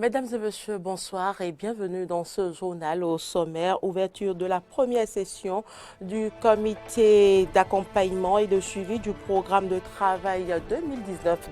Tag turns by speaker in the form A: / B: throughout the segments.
A: Mesdames et messieurs, bonsoir et bienvenue dans ce journal au sommaire. Ouverture de la première session du comité d'accompagnement et de suivi du programme de travail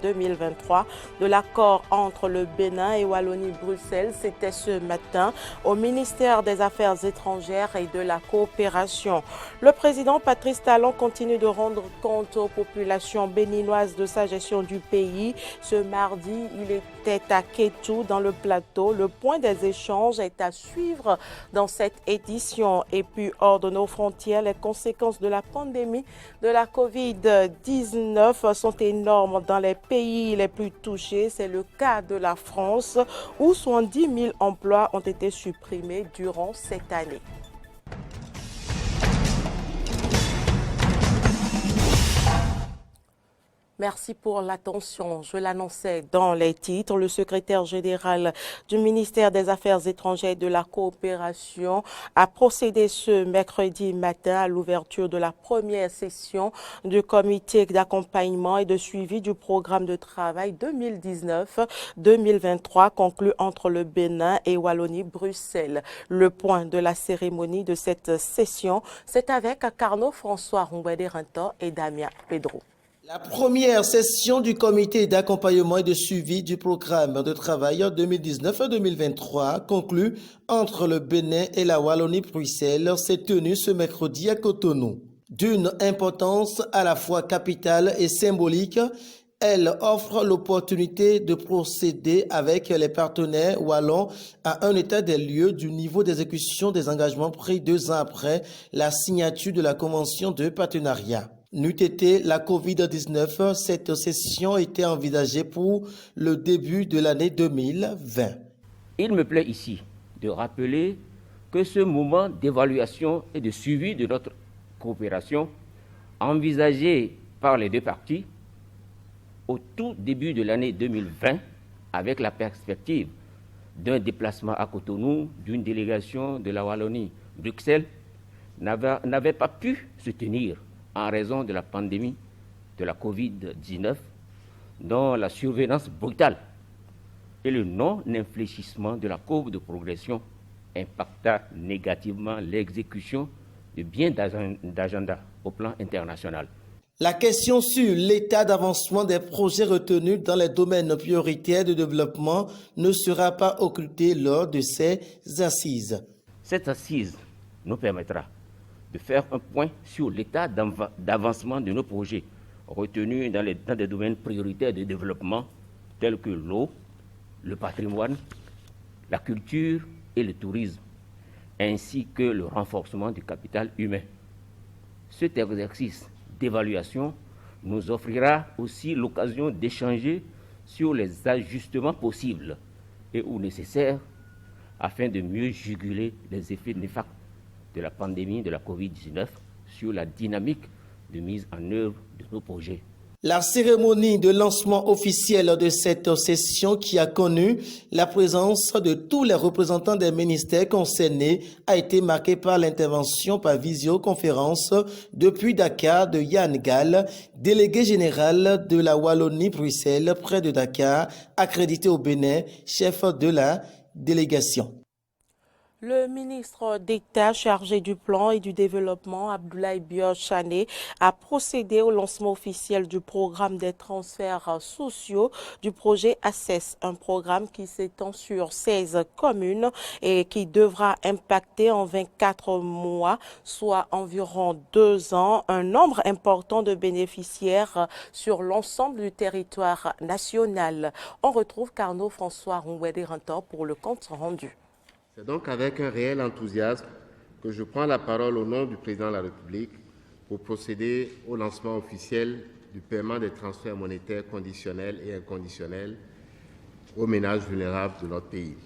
A: 2019-2023 de l'accord entre le Bénin et Wallonie-Bruxelles. C'était ce matin au ministère des Affaires étrangères et de la coopération. Le président Patrice Talon continue de rendre compte aux populations béninoises de sa gestion du pays. Ce mardi, il était à Kétou dans le plateau. Le point des échanges est à suivre dans cette édition. Et puis, hors de nos frontières, les conséquences de la pandémie de la COVID-19 sont énormes dans les pays les plus touchés. C'est le cas de la France, où 70 000 emplois ont été supprimés durant cette année. Merci pour l'attention. Je l'annonçais dans les titres. Le secrétaire général du ministère des Affaires étrangères et de la coopération a procédé ce mercredi matin à l'ouverture de la première session du comité d'accompagnement et de suivi du programme de travail 2019-2023 conclu entre le Bénin et Wallonie-Bruxelles. Le point de la cérémonie de cette session, c'est avec Carnot François Roumboué-Rinton et Damien Pedro.
B: La première session du comité d'accompagnement et de suivi du programme de travail 2019-2023 conclu entre le Bénin et la Wallonie-Bruxelles s'est tenue ce mercredi à Cotonou. D'une importance à la fois capitale et symbolique, elle offre l'opportunité de procéder avec les partenaires wallons à un état des lieux du niveau d'exécution des engagements pris 2 ans après la signature de la convention de partenariat. N'eût été la COVID-19, cette session était envisagée pour le début de l'année 2020.
C: Il me plaît ici de rappeler que ce moment d'évaluation et de suivi de notre coopération, envisagé par les deux parties au tout début de l'année 2020, avec la perspective d'un déplacement à Cotonou d'une délégation de la Wallonie-Bruxelles, n'avait pas pu se tenir en raison de la pandémie de la COVID-19, dont la survenance brutale et le non-infléchissement de la courbe de progression impacta négativement l'exécution de bien d'agendas au plan international.
B: La question sur l'état d'avancement des projets retenus dans les domaines prioritaires de développement ne sera pas occultée lors de ces assises.
C: Cette assise nous permettra de faire un point sur l'état d'avancement de nos projets retenus dans des domaines prioritaires de développement tels que l'eau, le patrimoine, la culture et le tourisme, ainsi que le renforcement du capital humain. Cet exercice d'évaluation nous offrira aussi l'occasion d'échanger sur les ajustements possibles et ou nécessaires afin de mieux juguler les effets néfastes de la pandémie de la COVID-19 sur la dynamique de mise en œuvre de nos projets.
B: La cérémonie de lancement officiel de cette session qui a connu la présence de tous les représentants des ministères concernés a été marquée par l'intervention par visioconférence depuis Dakar de Yann Gall, délégué général de la Wallonie-Bruxelles près de Dakar, accrédité au Bénin, chef de la délégation.
A: Le ministre d'État chargé du plan et du développement, Abdoulaye Biot-Chané, a procédé au lancement officiel du programme des transferts sociaux du projet ACCESS, un programme qui s'étend sur 16 communes et qui devra impacter en 24 mois, soit environ 2 ans, un nombre important de bénéficiaires sur l'ensemble du territoire national. On retrouve Carnot François Roumboué-Rinton pour le compte rendu.
D: C'est donc avec un réel enthousiasme que je prends la parole au nom du Président de la République pour procéder au lancement officiel du paiement des transferts monétaires conditionnels et inconditionnels aux ménages vulnérables de notre pays.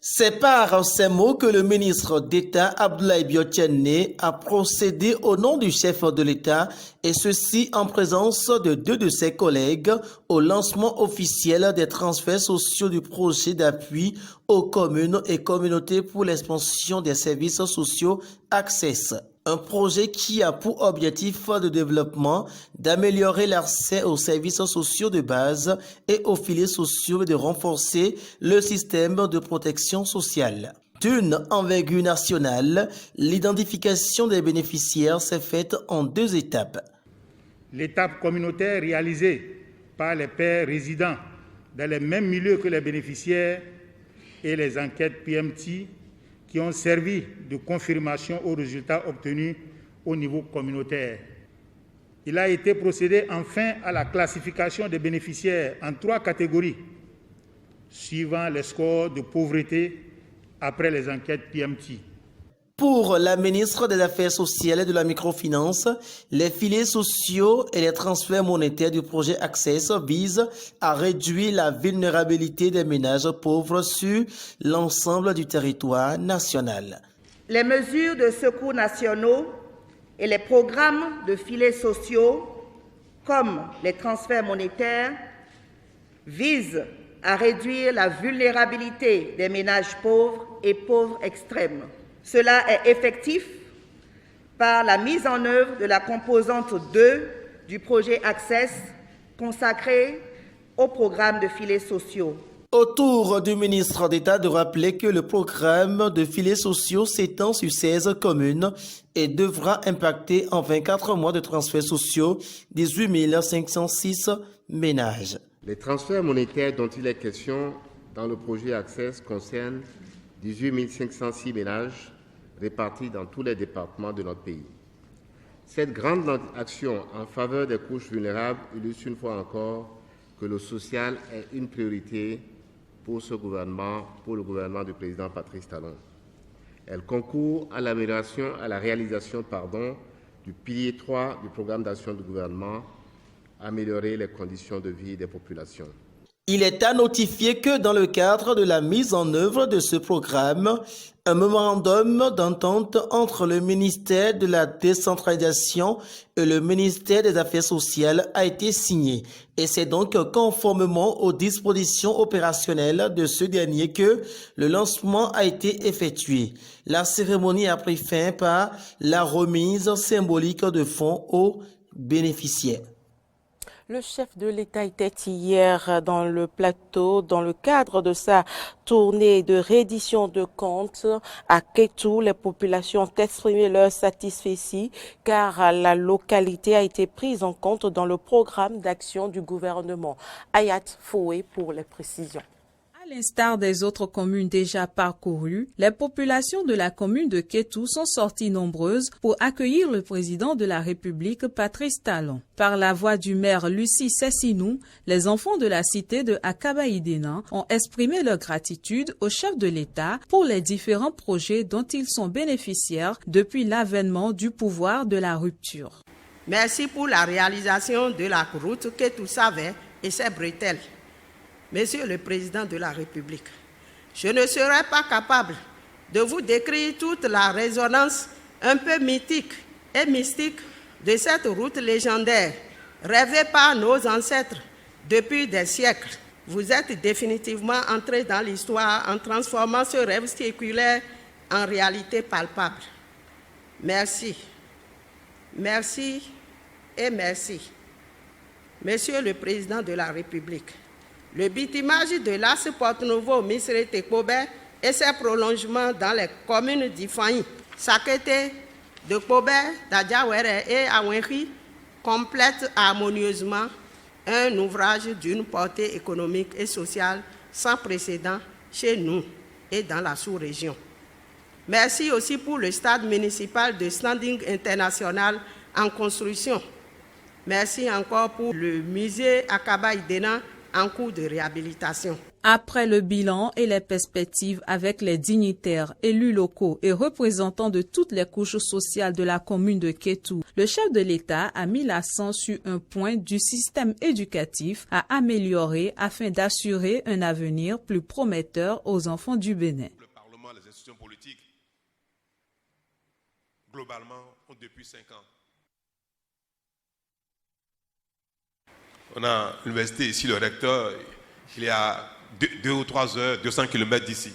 B: C'est par ces mots que le ministre d'État Abdoulaye Biot-Chané a procédé au nom du chef de l'État et ceci en présence de 2 de ses collègues au lancement officiel des transferts sociaux du projet d'appui aux communes et communautés pour l'expansion des services sociaux ACCESS. Un projet qui a pour objectif de développement d'améliorer l'accès aux services sociaux de base et aux filets sociaux et de renforcer le système de protection sociale. D'une envergure nationale, l'identification des bénéficiaires s'est faite en 2 étapes.
E: L'étape communautaire réalisée par les pairs résidents dans les mêmes milieux que les bénéficiaires et les enquêtes PMT qui ont servi de confirmation aux résultats obtenus au niveau communautaire. Il a été procédé enfin à la classification des bénéficiaires en 3 catégories, suivant les scores de pauvreté après les enquêtes PMT.
B: Pour la ministre des Affaires sociales et de la microfinance, les filets sociaux et les transferts monétaires du projet Access visent à réduire la vulnérabilité des ménages pauvres sur l'ensemble du territoire national.
F: Les mesures de secours nationaux et les programmes de filets sociaux, comme les transferts monétaires, visent à réduire la vulnérabilité des ménages pauvres et pauvres extrêmes. Cela est effectif par la mise en œuvre de la composante 2 du projet Access consacré au programme de filets sociaux.
B: Au tour du ministre d'État de rappeler que le programme de filets sociaux s'étend sur 16 communes et devra impacter en 24 mois de transferts sociaux 18 506 ménages.
D: Les transferts monétaires dont il est question dans le projet Access concernent 18 506 ménages répartis dans tous les départements de notre pays. Cette grande action en faveur des couches vulnérables illustre une fois encore que le social est une priorité pour ce gouvernement, pour le gouvernement du président Patrice Talon. Elle concourt à l'amélioration, à la réalisation, du pilier 3 du programme d'action du gouvernement, améliorer les conditions de vie des populations.
B: Il est à notifier que dans le cadre de la mise en œuvre de ce programme, un mémorandum d'entente entre le ministère de la Décentralisation et le ministère des Affaires sociales a été signé. Et c'est donc conformément aux dispositions opérationnelles de ce dernier que le lancement a été effectué. La cérémonie a pris fin par la remise symbolique de fonds aux bénéficiaires.
A: Le chef de l'État était hier dans le plateau dans le cadre de sa tournée de reddition de comptes à Kétou. Les populations ont exprimé leur satisfaction car la localité a été prise en compte dans le programme d'action du gouvernement. Ayat Foué pour les précisions.
G: À l'instar des autres communes déjà parcourues, les populations de la commune de Kétou sont sorties nombreuses pour accueillir le président de la République, Patrice Talon. Par la voix du maire Lucie Sessinou, les enfants de la cité de Akaba-Idena ont exprimé leur gratitude au chef de l'État pour les différents projets dont ils sont bénéficiaires depuis l'avènement du pouvoir de la rupture.
F: Merci pour la réalisation de la route Kétou-Savet et ses bretelles. Monsieur le Président de la République, je ne serai pas capable de vous décrire toute la résonance un peu mythique et mystique de cette route légendaire rêvée par nos ancêtres depuis des siècles. Vous êtes définitivement entré dans l'histoire en transformant ce rêve séculaire en réalité palpable. Merci, merci et merci. Monsieur le Président de la République, le bitumage de l'As Porte-Nouveau, Misré-Tekobé et ses prolongements dans les communes d'Ifaï, Sakete, de Kobé, d'Adjawere et Awenri complètent harmonieusement un ouvrage d'une portée économique et sociale sans précédent chez nous et dans la sous-région. Merci aussi pour le stade municipal de standing international en construction. Merci encore pour le musée Akaba-Idena en cours de réhabilitation.
G: Après le bilan et les perspectives avec les dignitaires, élus locaux et représentants de toutes les couches sociales de la commune de Kétou, le chef de l'État a mis l'accent sur un point du système éducatif à améliorer afin d'assurer un avenir plus prometteur aux enfants du Bénin.
H: Le Parlement, les institutions politiques, globalement, ont depuis 5 ans. On a l'université ici, le recteur, il est à 2 ou 3 heures, 200 km d'ici.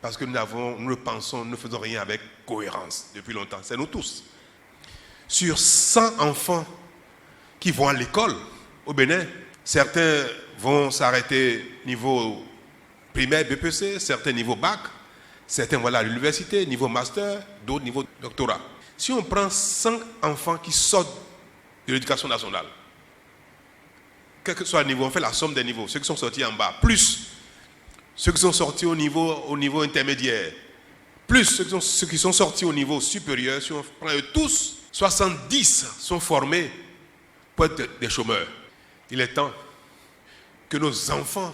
H: Parce que nous le pensons, nous ne faisons rien avec cohérence depuis longtemps. C'est nous tous. Sur 100 enfants qui vont à l'école au Bénin, certains vont s'arrêter niveau primaire, BPC, certains niveau bac, certains vont à l'université, niveau master, d'autres niveau doctorat. Si on prend 100 enfants qui sortent de l'éducation nationale, quel que soit le niveau, on fait la somme des niveaux, ceux qui sont sortis en bas, plus ceux qui sont sortis au niveau intermédiaire, plus ceux qui sont sortis au niveau supérieur, si on prend eux tous, 70 sont formés pour être des chômeurs. Il est temps que nos enfants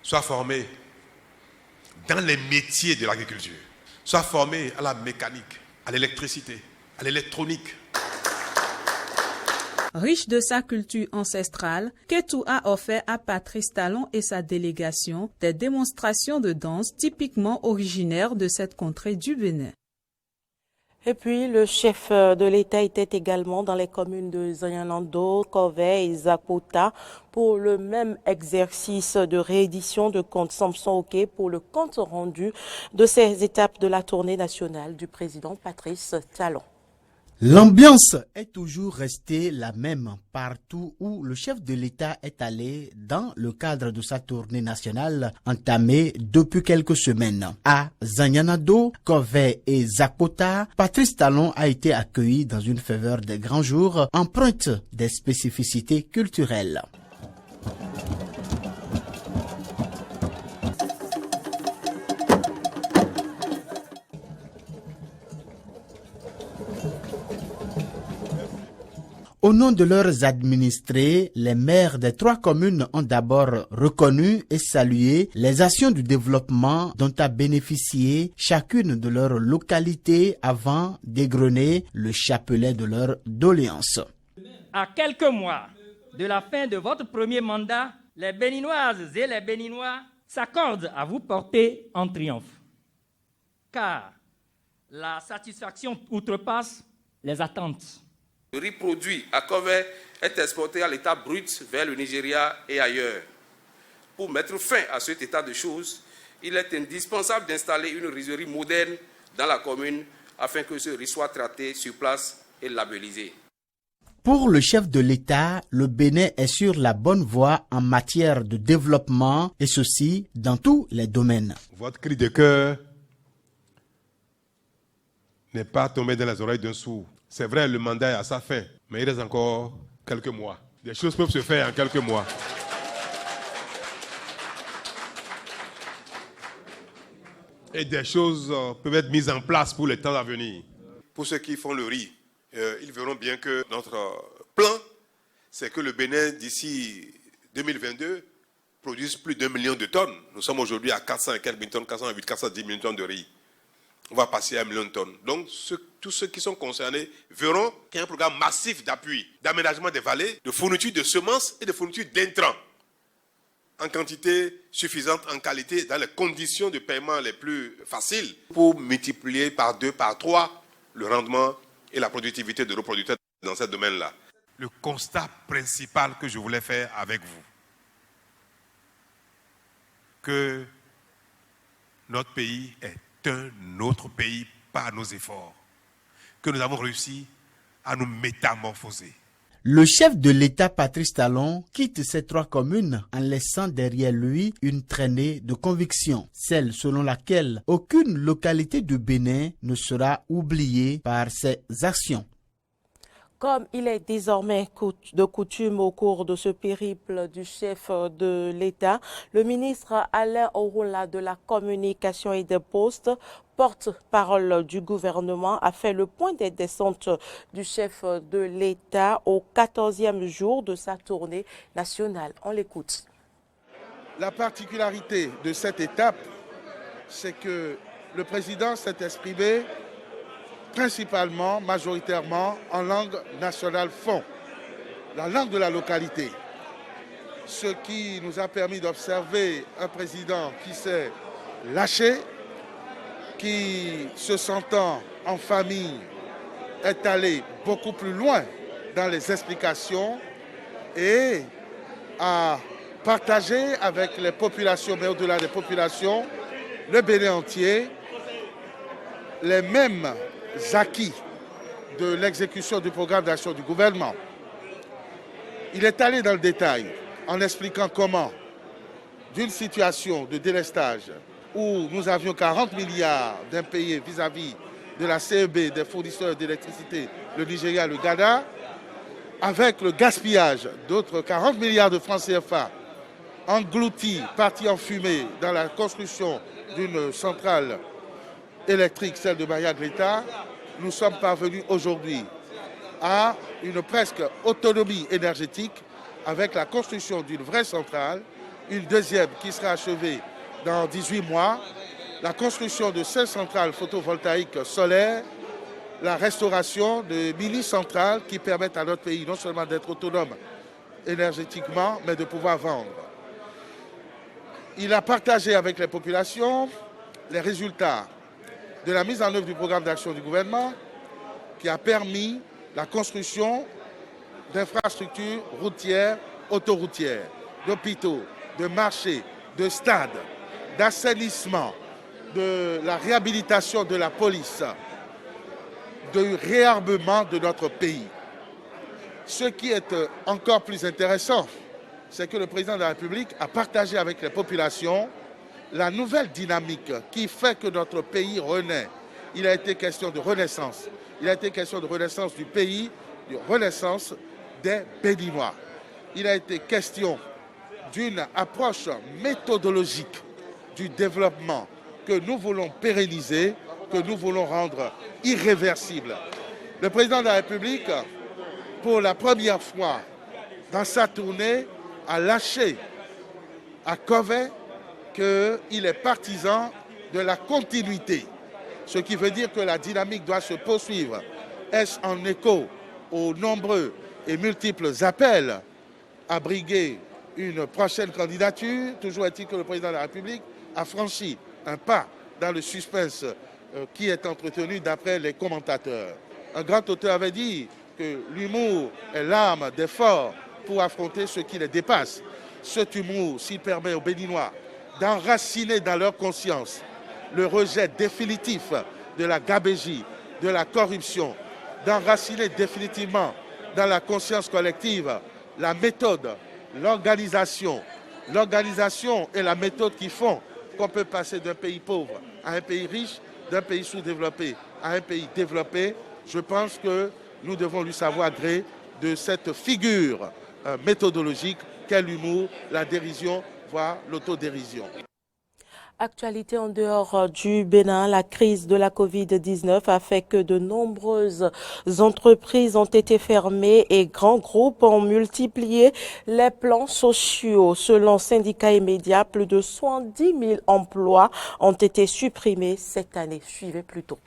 H: soient formés dans les métiers de l'agriculture, soient formés à la mécanique, à l'électricité, à l'électronique.
G: Riche de sa culture ancestrale, Kétou a offert à Patrice Talon et sa délégation des démonstrations de danse typiquement originaires de cette contrée du Bénin.
A: Et puis, le chef de l'État était également dans les communes de Zanyanando, Kovey et Zakota pour le même exercice de réédition de compte Samson Oké pour le compte rendu de ces étapes de la tournée nationale du président Patrice Talon.
I: L'ambiance est toujours restée la même partout où le chef de l'État est allé dans le cadre de sa tournée nationale entamée depuis quelques semaines. À Zanyanado, Kovey et Zakota, Patrice Talon a été accueilli dans une faveur des grands jours empreinte des spécificités culturelles. Au nom de leurs administrés, les maires des 3 communes ont d'abord reconnu et salué les actions du développement dont a bénéficié chacune de leurs localités avant d'égrener le chapelet de leurs doléances.
J: À quelques mois de la fin de votre premier mandat, les Béninoises et les Béninois s'accordent à vous porter en triomphe. Car la satisfaction outrepasse les attentes.
K: Le riz produit à Kovey est exporté à l'état brut vers le Nigeria et ailleurs. Pour mettre fin à cet état de choses, il est indispensable d'installer une rizerie moderne dans la commune afin que ce riz soit traité sur place et labellisé.
I: Pour le chef de l'État, le Bénin est sur la bonne voie en matière de développement et ceci dans tous les domaines.
H: Votre cri de cœur n'est pas tombé dans les oreilles d'un sourd. C'est vrai, le mandat est à sa fin, mais il reste encore quelques mois. Des choses peuvent se faire en quelques mois. Et des choses peuvent être mises en place pour les temps à venir. Pour ceux qui font le riz, ils verront bien que notre plan, c'est que le Bénin, d'ici 2022, produise plus d'1 million de tonnes. Nous sommes aujourd'hui à 400 et quelques millions de tonnes, 408, 410 millions de tonnes de riz. On va passer à 1 million de tonnes. Donc, tous ceux qui sont concernés verront qu'il y a un programme massif d'appui, d'aménagement des vallées, de fourniture de semences et de fourniture d'intrants en quantité suffisante, en qualité, dans les conditions de paiement les plus faciles pour multiplier par 2, par 3 le rendement et la productivité de nos producteurs dans ce domaine-là. Le constat principal que je voulais faire avec vous, que notre pays est un autre pays par nos efforts, que nous avons réussi à nous métamorphoser.
I: Le chef de l'État Patrice Talon quitte ces 3 communes en laissant derrière lui une traînée de conviction, celle selon laquelle aucune localité du Bénin ne sera oubliée par ses actions.
A: Comme il est désormais de coutume au cours de ce périple du chef de l'État, le ministre Alain Orula de la Communication et des Postes, porte-parole du gouvernement, a fait le point des descentes du chef de l'État au 14e jour de sa tournée nationale. On l'écoute.
L: La particularité de cette étape, c'est que le président s'est exprimé principalement, majoritairement, en langue nationale fon, la langue de la localité. Ce qui nous a permis d'observer un président qui s'est lâché, qui, se sentant en famille, est allé beaucoup plus loin dans les explications et a partagé avec les populations, mais au-delà des populations, le Bénin entier les mêmes acquis de l'exécution du programme d'action du gouvernement. Il est allé dans le détail en expliquant comment, d'une situation de délestage où nous avions 40 milliards d'impayés vis-à-vis de la CEB, des fournisseurs d'électricité, le Nigeria, le Ghana, avec le gaspillage d'autres 40 milliards de francs CFA engloutis, partis en fumée dans la construction d'une centrale électrique, celle de Maria Greta, nous sommes parvenus aujourd'hui à une presque autonomie énergétique avec la construction d'une vraie centrale, une deuxième qui sera achevée dans 18 mois, la construction de 16 centrales photovoltaïques solaires, la restauration de mini-centrales qui permettent à notre pays non seulement d'être autonome énergétiquement, mais de pouvoir vendre. Il a partagé avec les populations les résultats de la mise en œuvre du programme d'action du gouvernement qui a permis la construction d'infrastructures routières, autoroutières, d'hôpitaux, de marchés, de stades, d'assainissement, de la réhabilitation de la police, du réarmement de notre pays. Ce qui est encore plus intéressant, c'est que le président de la République a partagé avec les populations la nouvelle dynamique qui fait que notre pays renaît. Il a été question de renaissance. Il a été question de renaissance du pays, de renaissance des Béninois. Il a été question d'une approche méthodologique du développement que nous voulons pérenniser, que nous voulons rendre irréversible. Le président de la République, pour la première fois dans sa tournée, a lâché à Covey qu'il est partisan de la continuité, ce qui veut dire que la dynamique doit se poursuivre. Est-ce en écho aux nombreux et multiples appels à briguer une prochaine candidature? Toujours est-il que le président de la République a franchi un pas dans le suspense qui est entretenu d'après les commentateurs. Un grand auteur avait dit que l'humour est l'arme des forts pour affronter ce qui les dépasse. Cet humour, s'il permet aux Béninois d'enraciner dans leur conscience le rejet définitif de la gabegie, de la corruption, d'enraciner définitivement dans la conscience collective la méthode, l'organisation et la méthode qui font qu'on peut passer d'un pays pauvre à un pays riche, d'un pays sous-développé à un pays développé. Je pense que nous devons lui savoir gré de cette figure méthodologique qu'est l'humour, la dérision, voire l'autodérision.
A: Actualité en dehors du Bénin, la crise de la Covid-19 a fait que de nombreuses entreprises ont été fermées et grands groupes ont multiplié les plans sociaux. Selon Syndicats et Médias, plus de 70 000 emplois ont été supprimés cette année. Suivez plutôt.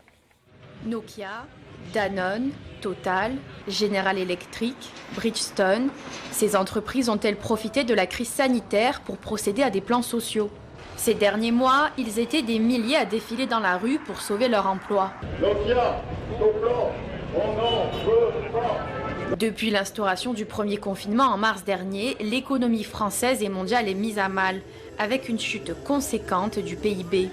M: Nokia, Danone, Total, General Electric, Bridgestone, ces entreprises ont-elles profité de la crise sanitaire pour procéder à des plans sociaux? Ces derniers mois, ils étaient des milliers à défiler dans la rue pour sauver leur emploi. Depuis l'instauration du premier confinement en mars dernier, l'économie française et mondiale est mise à mal, avec une chute conséquente du PIB.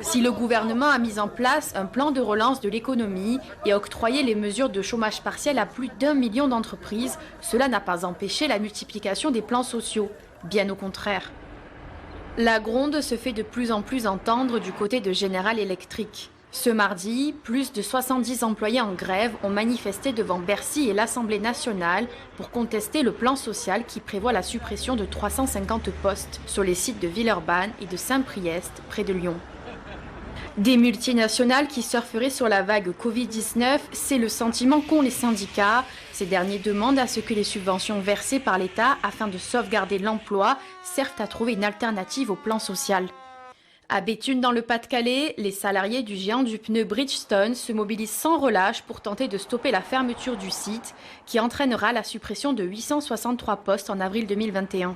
M: Si le gouvernement a mis en place un plan de relance de l'économie et octroyé les mesures de chômage partiel à plus d'1 million d'entreprises, cela n'a pas empêché la multiplication des plans sociaux. Bien au contraire. La gronde se fait de plus en plus entendre du côté de General Electric. Ce mardi, plus de 70 employés en grève ont manifesté devant Bercy et l'Assemblée nationale pour contester le plan social qui prévoit la suppression de 350 postes sur les sites de Villeurbanne et de Saint-Priest, près de Lyon. Des multinationales qui surferaient sur la vague Covid-19, c'est le sentiment qu'ont les syndicats. Ces derniers demandent à ce que les subventions versées par l'État afin de sauvegarder l'emploi servent à trouver une alternative au plan social. À Béthune, dans le Pas-de-Calais, les salariés du géant du pneu Bridgestone se mobilisent sans relâche pour tenter de stopper la fermeture du site qui entraînera la suppression de 863 postes en avril 2021.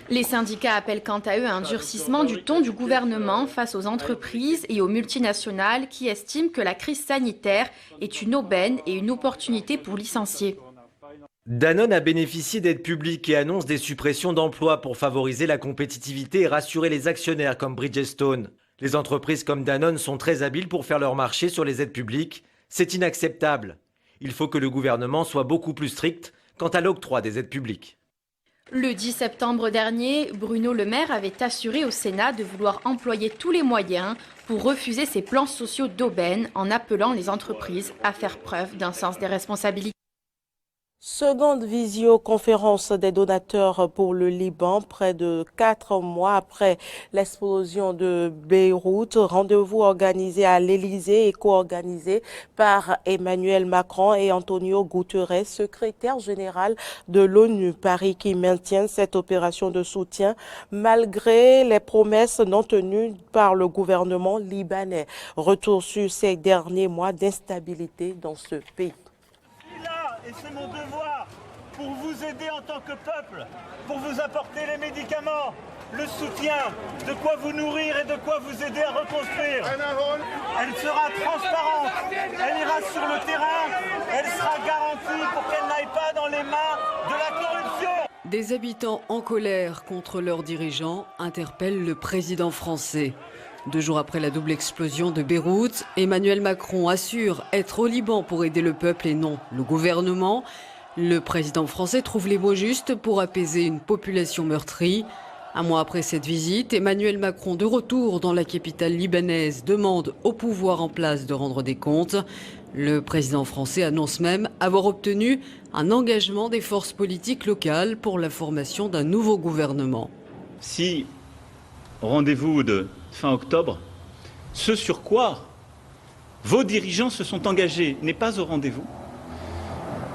M: Les syndicats appellent quant à eux un durcissement du ton du gouvernement face aux entreprises et aux multinationales qui estiment que la crise sanitaire est une aubaine et une opportunité pour licencier.
N: Danone a bénéficié d'aides publiques et annonce des suppressions d'emplois pour favoriser la compétitivité et rassurer les actionnaires comme Bridgestone. Les entreprises comme Danone sont très habiles pour faire leur marché sur les aides publiques. C'est inacceptable. Il faut que le gouvernement soit beaucoup plus strict quant à l'octroi des aides publiques.
M: Le 10 septembre dernier, Bruno Le Maire avait assuré au Sénat de vouloir employer tous les moyens pour refuser ces plans sociaux d'aubaine en appelant les entreprises à faire preuve d'un sens des responsabilités.
A: Seconde visioconférence des donateurs pour le Liban, près de 4 mois après l'explosion de Beyrouth. Rendez-vous organisé à l'Élysée et co-organisé par Emmanuel Macron et Antonio Guterres, secrétaire général de l'ONU. Paris qui maintient cette opération de soutien malgré les promesses non tenues par le gouvernement libanais. Retour sur ces derniers mois d'instabilité dans ce pays.
O: Et c'est mon devoir pour vous aider en tant que peuple, pour vous apporter les médicaments, le soutien, de quoi vous nourrir et de quoi vous aider à reconstruire. Elle sera transparente, elle ira sur le terrain, elle sera garantie pour qu'elle n'aille pas dans les mains de la corruption.
P: Des habitants en colère contre leurs dirigeants interpellent le président français. 2 jours après la double explosion de Beyrouth, Emmanuel Macron assure être au Liban pour aider le peuple et non le gouvernement. Le président français trouve les mots justes pour apaiser une population meurtrie. 1 mois après cette visite, Emmanuel Macron, de retour dans la capitale libanaise, demande au pouvoir en place de rendre des comptes. Le président français annonce même avoir obtenu un engagement des forces politiques locales pour la formation d'un nouveau gouvernement.
Q: Si au rendez-vous de fin octobre, ce sur quoi vos dirigeants se sont engagés n'est pas au rendez-vous,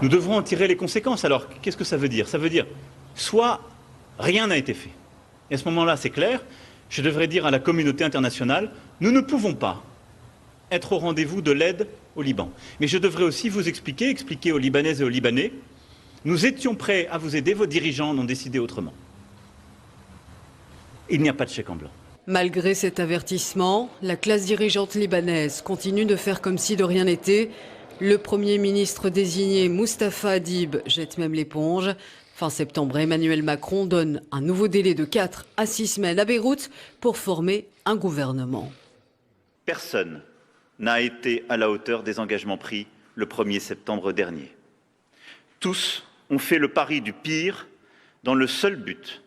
Q: nous devrons en tirer les conséquences. Alors, qu'est-ce que ça veut dire? Ça veut dire, soit rien n'a été fait. Et à ce moment-là, c'est clair, je devrais dire à la communauté internationale, nous ne pouvons pas être au rendez-vous de l'aide au Liban. Mais je devrais aussi vous expliquer aux Libanaises et aux Libanais, nous étions prêts à vous aider, vos dirigeants en ont décidé autrement. Il n'y a pas de chèque en blanc.
P: Malgré cet avertissement, la classe dirigeante libanaise continue de faire comme si de rien n'était. Le Premier ministre désigné Mustapha Adib jette même l'éponge. Fin septembre, Emmanuel Macron donne un nouveau délai de 4 à 6 semaines à Beyrouth pour former un gouvernement.
R: Personne n'a été à la hauteur des engagements pris le 1er septembre dernier. Tous ont fait le pari du pire dans le seul but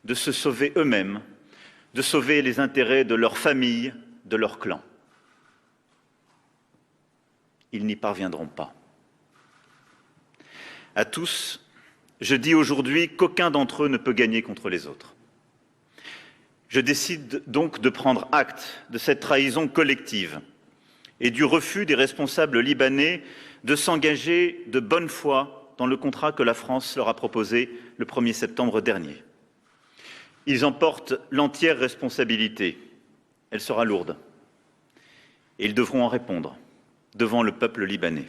R: de se sauver eux-mêmes, de sauver les intérêts de leur famille, de leur clan. Ils n'y parviendront pas. À tous, je dis aujourd'hui qu'aucun d'entre eux ne peut gagner contre les autres. Je décide donc de prendre acte de cette trahison collective et du refus des responsables libanais de s'engager de bonne foi dans le contrat que la France leur a proposé le 1er septembre dernier. Ils en portent l'entière responsabilité. Elle sera lourde. Et ils devront en répondre devant le peuple libanais.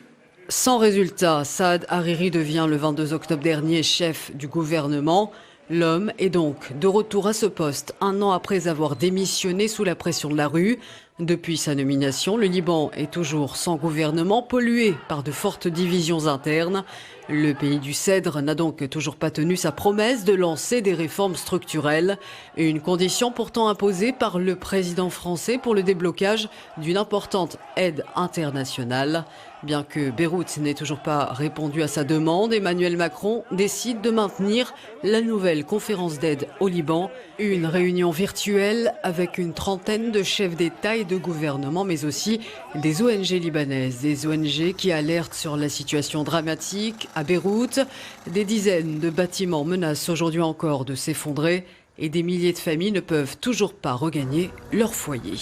P: Sans résultat, Saad Hariri devient le 22 octobre dernier chef du gouvernement. L'homme est donc de retour à ce poste 1 an après avoir démissionné sous la pression de la rue. Depuis sa nomination, le Liban est toujours sans gouvernement, pollué par de fortes divisions internes. Le pays du Cèdre n'a donc toujours pas tenu sa promesse de lancer des réformes structurelles, une condition pourtant imposée par le président français pour le déblocage d'une importante aide internationale. Bien que Beyrouth n'ait toujours pas répondu à sa demande, Emmanuel Macron décide de maintenir la nouvelle conférence d'aide au Liban, une réunion virtuelle avec une trentaine de chefs d'État et de gouvernement, mais aussi des ONG libanaises, des ONG qui alertent sur la situation dramatique à Beyrouth. Des dizaines de bâtiments menacent aujourd'hui encore de s'effondrer et des milliers de familles ne peuvent toujours pas regagner leur foyer.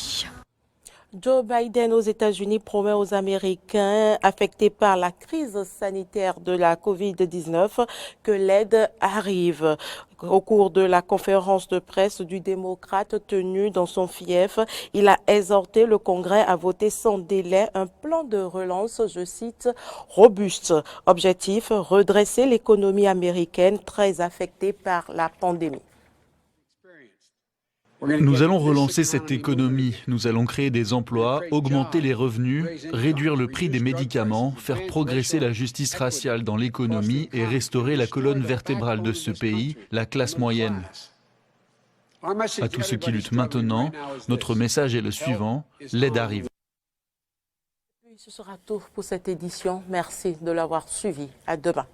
A: Joe Biden aux États-Unis promet aux Américains affectés par la crise sanitaire de la COVID-19 que l'aide arrive. Au cours de la conférence de presse du démocrate tenue dans son fief, il a exhorté le Congrès à voter sans délai un plan de relance, je cite, robuste. Objectif, redresser l'économie américaine très affectée par la pandémie.
S: Nous allons relancer cette économie, nous allons créer des emplois, augmenter les revenus, réduire le prix des médicaments, faire progresser la justice raciale dans l'économie et restaurer la colonne vertébrale de ce pays, la classe moyenne. À tous ceux qui luttent maintenant, notre message est le suivant, l'aide arrive.
A: Ce sera tout pour cette édition. Merci de l'avoir suivi. À demain.